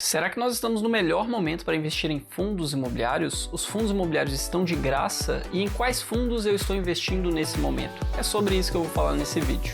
Será que nós estamos no melhor momento para investir em fundos imobiliários? Os fundos imobiliários estão de graça? E em quais fundos eu estou investindo nesse momento? É sobre isso que eu vou falar nesse vídeo.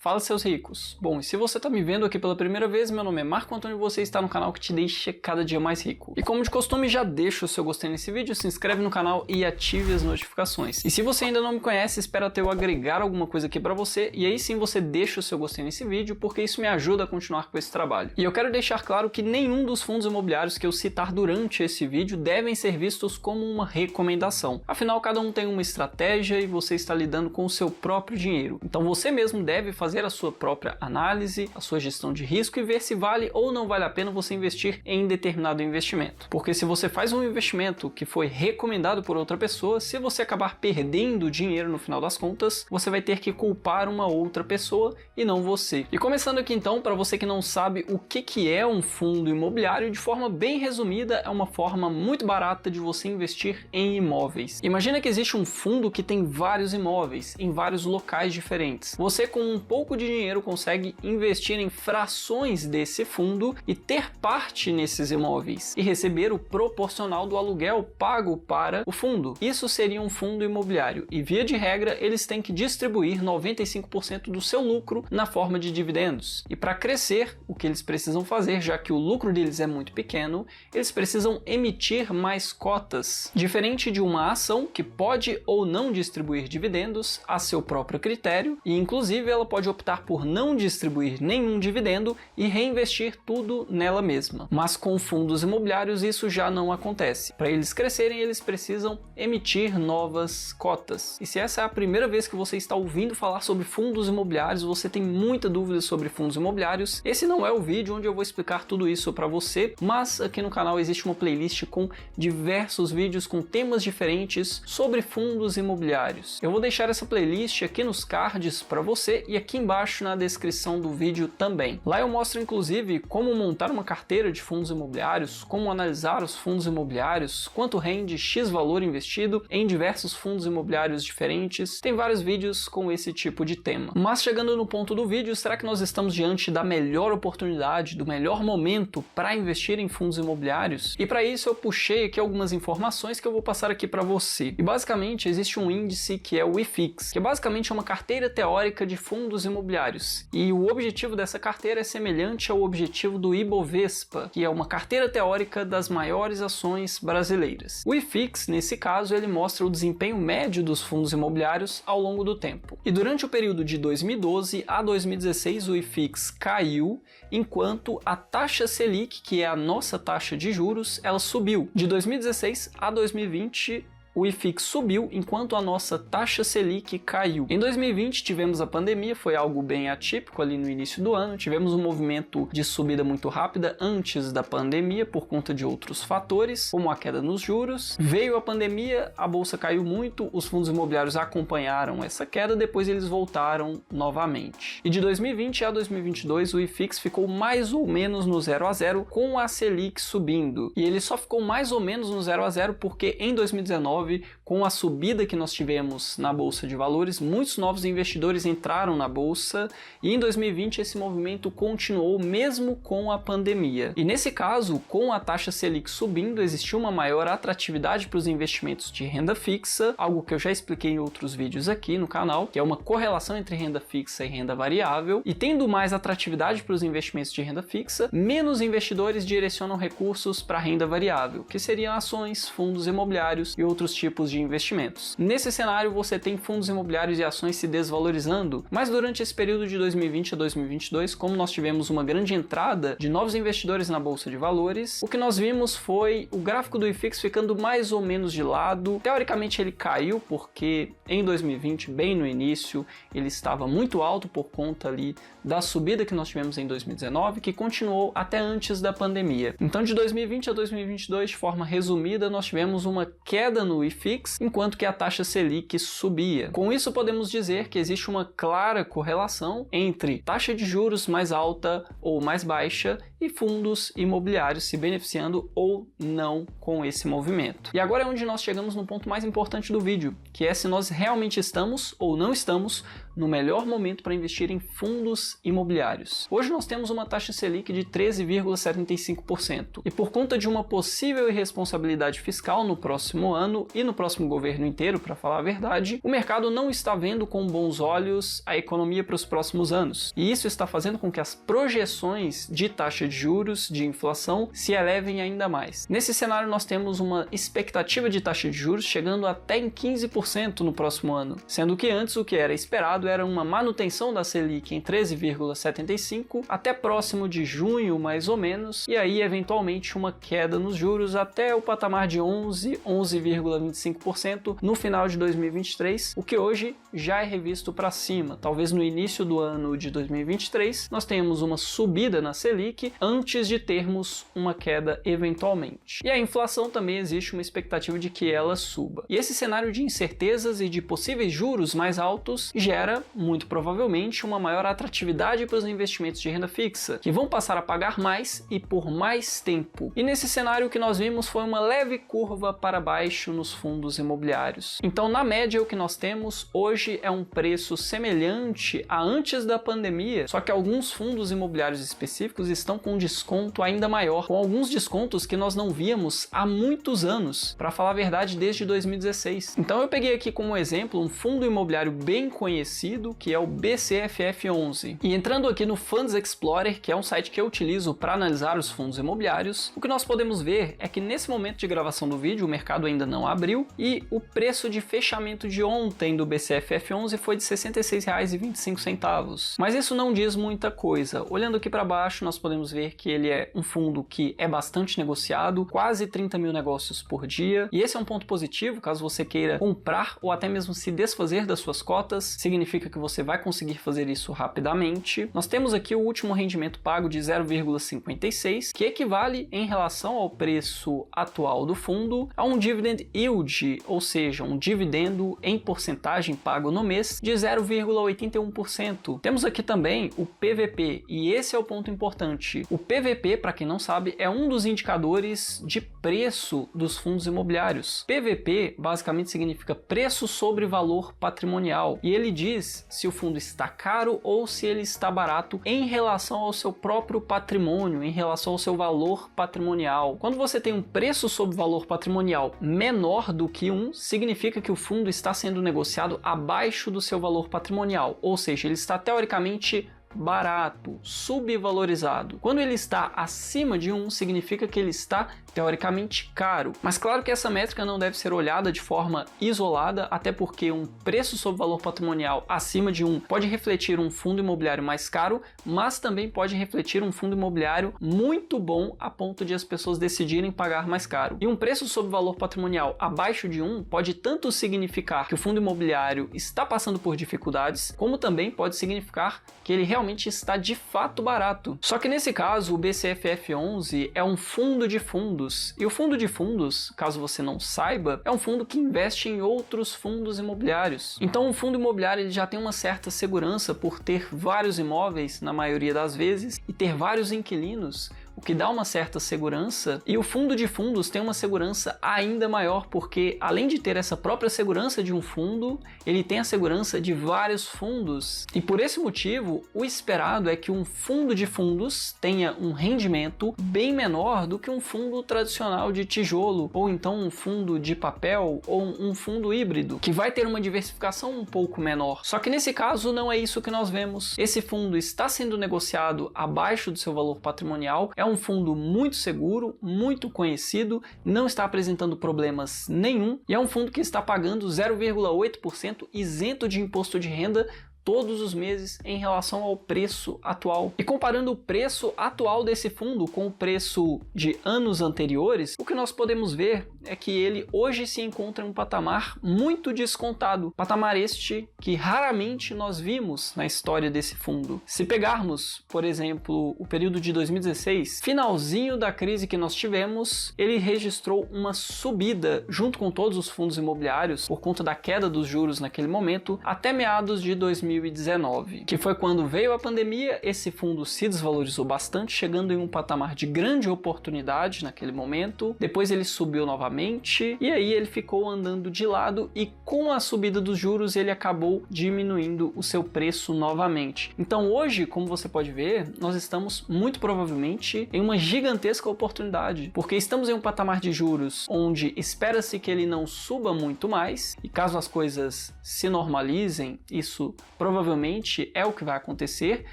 Fala, seus ricos! Bom, e se você está me vendo aqui pela primeira vez, meu nome é Marco Antônio e você está no canal que te deixa cada dia mais rico. E como de costume, já deixa o seu gostei nesse vídeo, se inscreve no canal e ative as notificações. E se você ainda não me conhece, espera até eu agregar alguma coisa aqui para você, e aí sim você deixa o seu gostei nesse vídeo, porque isso me ajuda a continuar com esse trabalho. E eu quero deixar claro que nenhum dos fundos imobiliários que eu citar durante esse vídeo devem ser vistos como uma recomendação. Afinal, cada um tem uma estratégia e você está lidando com o seu próprio dinheiro. Então você mesmo deve fazer a sua própria análise, a sua gestão de risco e ver se vale ou não vale a pena você investir em determinado investimento. Porque se você faz um investimento que foi recomendado por outra pessoa, se você acabar perdendo dinheiro no final das contas, você vai ter que culpar uma outra pessoa e não você. E começando aqui então, para você que não sabe o que é um fundo imobiliário, de forma bem resumida, é uma forma muito barata de você investir em imóveis. Imagina que existe um fundo que tem vários imóveis em vários locais diferentes. Você com um pouco de dinheiro consegue investir em frações desse fundo e ter parte nesses imóveis e receber o proporcional do aluguel pago para o fundo. Isso seria um fundo imobiliário e, via de regra, eles têm que distribuir 95% do seu lucro na forma de dividendos. E para crescer, o que eles precisam fazer, já que o lucro deles é muito pequeno, eles precisam emitir mais cotas. Diferente de uma ação que pode ou não distribuir dividendos a seu próprio critério e, inclusive, ela pode optar por não distribuir nenhum dividendo e reinvestir tudo nela mesma. Mas com fundos imobiliários isso já não acontece. Para eles crescerem, eles precisam emitir novas cotas. E se essa é a primeira vez que você está ouvindo falar sobre fundos imobiliários, você tem muita dúvida sobre fundos imobiliários, esse não é o vídeo onde eu vou explicar tudo isso para você, mas aqui no canal existe uma playlist com diversos vídeos com temas diferentes sobre fundos imobiliários. Eu vou deixar essa playlist aqui nos cards para você e aqui embaixo na descrição do vídeo também. Lá eu mostro inclusive como montar uma carteira de fundos imobiliários, como analisar os fundos imobiliários, quanto rende X valor investido em diversos fundos imobiliários diferentes. Tem vários vídeos com esse tipo de tema. Mas chegando no ponto do vídeo, será que nós estamos diante da melhor oportunidade, do melhor momento para investir em fundos imobiliários? E para isso eu puxei aqui algumas informações que eu vou passar aqui para você. E basicamente existe um índice que é o IFIX, que basicamente é uma carteira teórica de fundos imobiliários. E o objetivo dessa carteira é semelhante ao objetivo do Ibovespa, que é uma carteira teórica das maiores ações brasileiras. O IFIX, nesse caso, ele mostra o desempenho médio dos fundos imobiliários ao longo do tempo. E durante o período de 2012 a 2016, o IFIX caiu, enquanto a taxa Selic, que é a nossa taxa de juros, ela subiu. De 2016 a 2020, o IFIX subiu enquanto a nossa taxa Selic caiu. Em 2020 tivemos a pandemia, foi algo bem atípico ali no início do ano, tivemos um movimento de subida muito rápida antes da pandemia por conta de outros fatores, como a queda nos juros. Veio a pandemia, a bolsa caiu muito, os fundos imobiliários acompanharam essa queda, depois eles voltaram novamente. E de 2020 a 2022 o IFIX ficou mais ou menos no 0 a 0 com a Selic subindo. E ele só ficou mais ou menos no 0 a 0 porque em 2019, com a subida que nós tivemos na Bolsa de Valores, muitos novos investidores entraram na Bolsa e em 2020 esse movimento continuou mesmo com a pandemia. E nesse caso, com a taxa Selic subindo, existiu uma maior atratividade para os investimentos de renda fixa, algo que eu já expliquei em outros vídeos aqui no canal, que é uma correlação entre renda fixa e renda variável. E tendo mais atratividade para os investimentos de renda fixa, menos investidores direcionam recursos para renda variável, que seriam ações, fundos imobiliários e outros tipos de investimentos. Nesse cenário você tem fundos imobiliários e ações se desvalorizando, mas durante esse período de 2020 a 2022, como nós tivemos uma grande entrada de novos investidores na Bolsa de Valores, o que nós vimos foi o gráfico do IFIX ficando mais ou menos de lado. Teoricamente ele caiu porque em 2020, bem no início, ele estava muito alto por conta ali da subida que nós tivemos em 2019, que continuou até antes da pandemia. Então de 2020 a 2022, de forma resumida, nós tivemos uma queda no IFIX FIX, enquanto que a taxa Selic subia. Com isso, podemos dizer que existe uma clara correlação entre taxa de juros mais alta ou mais baixa e fundos imobiliários se beneficiando ou não com esse movimento. E agora é onde nós chegamos no ponto mais importante do vídeo, que é se nós realmente estamos ou não estamos no melhor momento para investir em fundos imobiliários. Hoje nós temos uma taxa Selic de 13,75% e por conta de uma possível irresponsabilidade fiscal no próximo ano e no próximo governo inteiro, para falar a verdade, o mercado não está vendo com bons olhos a economia para os próximos anos. E isso está fazendo com que as projeções de taxa de juros, de inflação, se elevem ainda mais. Nesse cenário nós temos uma expectativa de taxa de juros chegando até em 15% no próximo ano, sendo que antes o que era esperado era uma manutenção da Selic em 13,75 até próximo de junho, mais ou menos, e aí eventualmente uma queda nos juros até o patamar de 11,25% no final de 2023, o que hoje já é revisto para cima. Talvez no início do ano de 2023 nós tenhamos uma subida na Selic antes de termos uma queda eventualmente. E a inflação também existe uma expectativa de que ela suba. E esse cenário de incertezas e de possíveis juros mais altos gera, muito provavelmente, uma maior atratividade para os investimentos de renda fixa, que vão passar a pagar mais e por mais tempo. E nesse cenário o que nós vimos foi uma leve curva para baixo nos fundos imobiliários. Então, na média, o que nós temos hoje é um preço semelhante a antes da pandemia, só que alguns fundos imobiliários específicos estão com desconto ainda maior, com alguns descontos que nós não víamos há muitos anos, para falar a verdade, desde 2016. Então eu peguei aqui como exemplo um fundo imobiliário bem conhecido, que é o BCFF11. E entrando aqui no Funds Explorer, que é um site que eu utilizo para analisar os fundos imobiliários, o que nós podemos ver é que nesse momento de gravação do vídeo o mercado ainda não abriu e o preço de fechamento de ontem do BCFF11 foi de R$ 66,25. Mas isso não diz muita coisa. Olhando aqui para baixo, nós podemos ver que ele é um fundo que é bastante negociado, quase 30 mil negócios por dia, e esse é um ponto positivo caso você queira comprar ou até mesmo se desfazer das suas cotas, significa que você vai conseguir fazer isso rapidamente. Nós temos aqui o último rendimento pago de 0,56, que equivale em relação ao preço atual do fundo a um dividend yield, ou seja, um dividendo em porcentagem pago no mês de 0,81%. Temos aqui também o PVP, e esse é o ponto importante. O PVP, para quem não sabe, é um dos indicadores de preço dos fundos imobiliários. PVP basicamente significa preço sobre valor patrimonial, e ele diz se o fundo está caro ou se ele está barato em relação ao seu próprio patrimônio, em relação ao seu valor patrimonial. Quando você tem um preço sobre valor patrimonial menor do que 1, significa que o fundo está sendo negociado abaixo do seu valor patrimonial, ou seja, ele está teoricamente barato, subvalorizado. Quando ele está acima de 1, significa que ele está teoricamente caro. Mas claro que essa métrica não deve ser olhada de forma isolada, até porque um preço sobre valor patrimonial acima de 1 pode refletir um fundo imobiliário mais caro, mas também pode refletir um fundo imobiliário muito bom a ponto de as pessoas decidirem pagar mais caro. E um preço sobre valor patrimonial abaixo de 1 pode tanto significar que o fundo imobiliário está passando por dificuldades, como também pode significar que ele realmente está de fato barato. Só que nesse caso, o BCFF11 é um fundo de fundos, e o fundo de fundos, caso você não saiba, é um fundo que investe em outros fundos imobiliários. Então o fundo imobiliário ele já tem uma certa segurança por ter vários imóveis, na maioria das vezes, e ter vários inquilinos, o que dá uma certa segurança, e o fundo de fundos tem uma segurança ainda maior, porque além de ter essa própria segurança de um fundo, ele tem a segurança de vários fundos. E por esse motivo, o esperado é que um fundo de fundos tenha um rendimento bem menor do que um fundo tradicional de tijolo, ou então um fundo de papel, ou um fundo híbrido, que vai ter uma diversificação um pouco menor. Só que nesse caso não é isso que nós vemos. Esse fundo está sendo negociado abaixo do seu valor patrimonial, é um fundo muito seguro, muito conhecido, não está apresentando problemas nenhum, e é um fundo que está pagando 0,8% isento de imposto de renda todos os meses em relação ao preço atual. E comparando o preço atual desse fundo com o preço de anos anteriores, o que nós podemos ver é que ele hoje se encontra em um patamar muito descontado, patamar este que raramente nós vimos na história desse fundo. Se pegarmos, por exemplo, o período de 2016, finalzinho da crise que nós tivemos, ele registrou uma subida junto com todos os fundos imobiliários por conta da queda dos juros naquele momento até meados de 2019, que foi quando veio a pandemia. Esse fundo se desvalorizou bastante, chegando em um patamar de grande oportunidade naquele momento. Depois ele subiu novamente e aí ele ficou andando de lado, e com a subida dos juros ele acabou diminuindo o seu preço novamente. Então hoje, como você pode ver, nós estamos muito provavelmente em uma gigantesca oportunidade, porque estamos em um patamar de juros onde espera-se que ele não suba muito mais, e caso as coisas se normalizem, isso provavelmente é o que vai acontecer.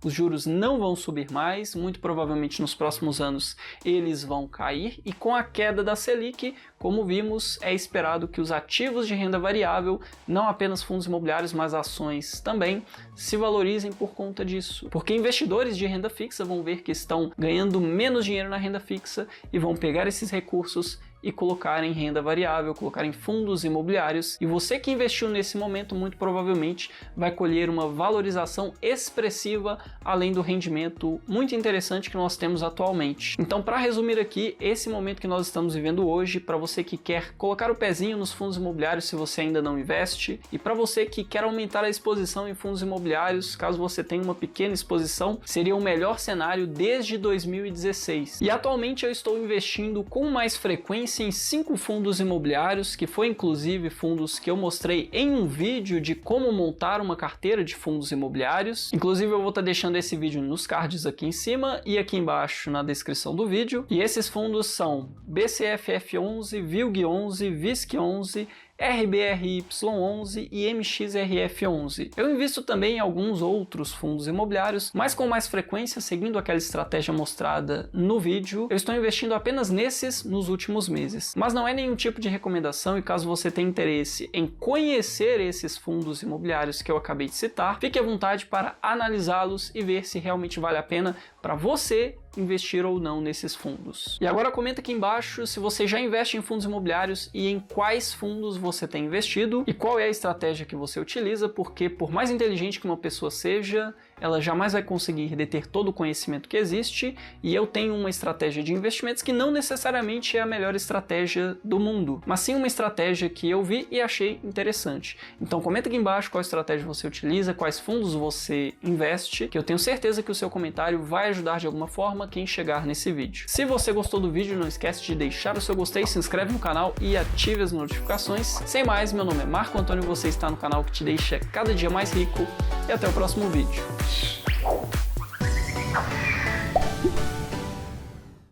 Os juros não vão subir mais, muito provavelmente nos próximos anos eles vão cair, e com a queda da Selic, como vimos, é esperado que os ativos de renda variável, não apenas fundos imobiliários, mas ações também, se valorizem por conta disso. Porque investidores de renda fixa vão ver que estão ganhando menos dinheiro na renda fixa e vão pegar esses recursos e colocar em renda variável, colocar em fundos imobiliários, e você que investiu nesse momento muito provavelmente vai colher uma valorização expressiva, além do rendimento muito interessante que nós temos atualmente. Então, para resumir aqui, esse momento que nós estamos vivendo hoje, para você que quer colocar o pezinho nos fundos imobiliários se você ainda não investe, e para você que quer aumentar a exposição em fundos imobiliários, caso você tenha uma pequena exposição, seria o melhor cenário desde 2016. E atualmente eu estou investindo com mais frequência em 5 fundos imobiliários, que foi inclusive fundos que eu mostrei em um vídeo de como montar uma carteira de fundos imobiliários. Inclusive eu vou estar deixando esse vídeo nos cards aqui em cima e aqui embaixo na descrição do vídeo. E esses fundos são BCFF11, VILG11, VISC11, RBRY11 e MXRF11. Eu invisto também em alguns outros fundos imobiliários, mas com mais frequência, seguindo aquela estratégia mostrada no vídeo. Eu estou investindo apenas nesses nos últimos meses. Mas não é nenhum tipo de recomendação, e caso você tenha interesse em conhecer esses fundos imobiliários que eu acabei de citar, fique à vontade para analisá-los e ver se realmente vale a pena para você investir ou não nesses fundos. E agora comenta aqui embaixo se você já investe em fundos imobiliários e em quais fundos você tem investido e qual é a estratégia que você utiliza, porque por mais inteligente que uma pessoa seja, ela jamais vai conseguir deter todo o conhecimento que existe, e eu tenho uma estratégia de investimentos que não necessariamente é a melhor estratégia do mundo, mas sim uma estratégia que eu vi e achei interessante. Então comenta aqui embaixo qual estratégia você utiliza, quais fundos você investe, que eu tenho certeza que o seu comentário vai ajudar de alguma forma quem chegar nesse vídeo. Se você gostou do vídeo, não esquece de deixar o seu gostei, se inscreve no canal e ative as notificações. Sem mais, meu nome é Marco Antônio, você está no canal que te deixa cada dia mais rico, e até o próximo vídeo.